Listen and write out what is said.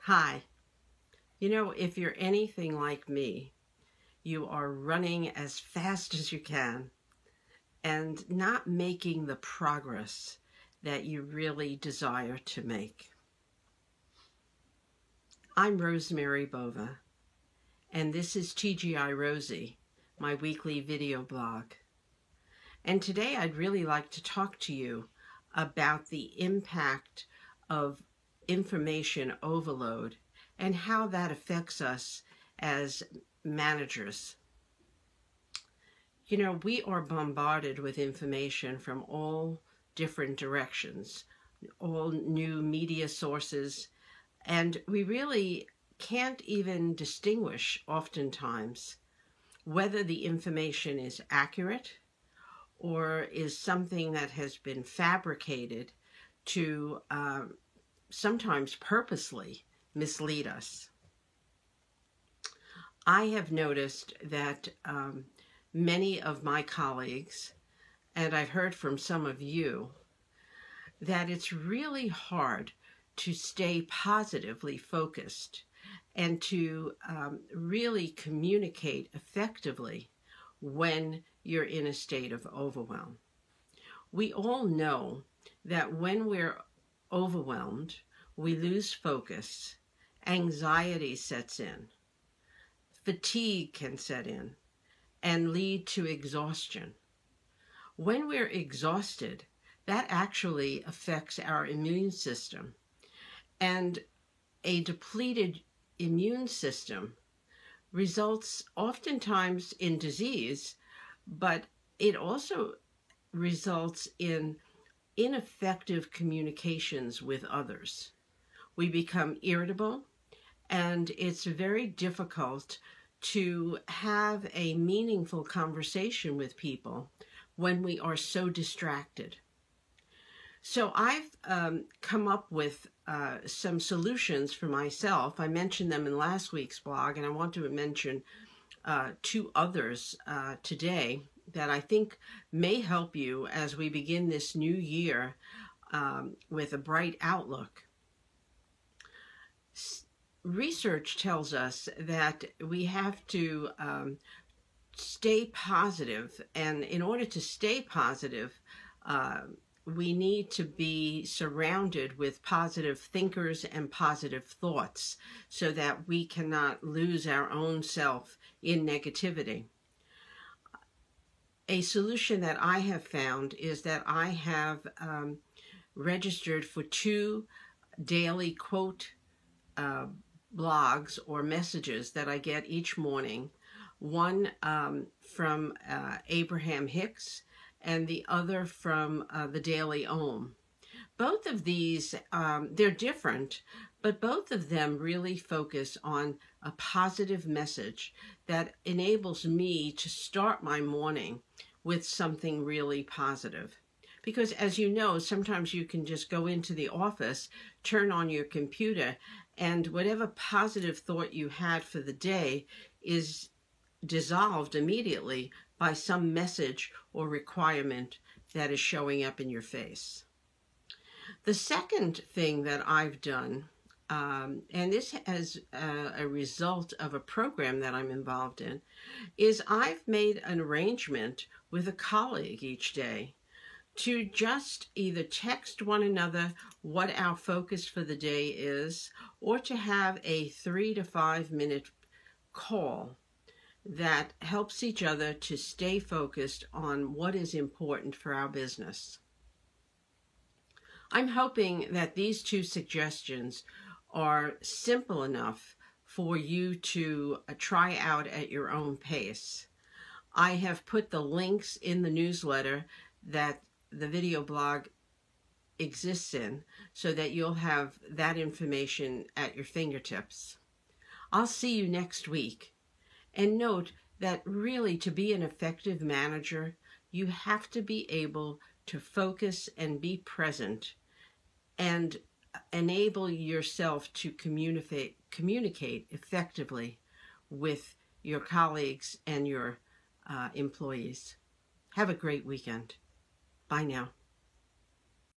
Hi. If you're anything like me, you are running as fast as you can and not making the progress that you really desire to make. I'm Rosemary Bova, and this is TGI Rosie, my weekly video blog. And today I'd really like to talk to you about the impact of information overload and how that affects us as managers. We are bombarded with information from all different directions, all new media sources, and we really can't even distinguish oftentimes whether the information is accurate or is something that has been fabricated to sometimes purposely mislead us. I have noticed that many of my colleagues, and I've heard from some of you, that it's really hard to stay positively focused and to really communicate effectively when you're in a state of overwhelm. We all know that when we're overwhelmed, we lose focus, anxiety sets in, fatigue can set in, and lead to exhaustion. When we're exhausted, that actually affects our immune system. And a depleted immune system results oftentimes in disease, but it also results in ineffective communications with others. We become irritable, and it's very difficult to have a meaningful conversation with people when we are so distracted. So I've come up with some solutions for myself. I mentioned them in last week's blog, and I want to mention two others today that I think may help you as we begin this new year with a bright outlook. Research tells us that we have to stay positive, and in order to stay positive, we need to be surrounded with positive thinkers and positive thoughts so that we cannot lose our own self in negativity. A solution that I have found is that I have registered for 2 daily quote blogs or messages that I get each morning. One from Abraham Hicks, and the other from the Daily Om. Both of these, they're different, but both of them really focus on a positive message that enables me to start my morning with something really positive. Because as you know, sometimes you can just go into the office, turn on your computer, and whatever positive thought you had for the day is dissolved immediately by some message or requirement that is showing up in your face. The second thing that I've done, and this as a result of a program that I'm involved in, is I've made an arrangement with a colleague each day to just either text one another what our focus for the day is, or to have a 3 to 5 minute call that helps each other to stay focused on what is important for our business. I'm hoping that these 2 suggestions are simple enough for you to try out at your own pace. I have put the links in the newsletter that the video blog exists in so that you'll have that information at your fingertips. I'll see you next week. And note that really to be an effective manager, you have to be able to focus and be present and enable yourself to communicate effectively with your colleagues and your employees. Have a great weekend. Bye now.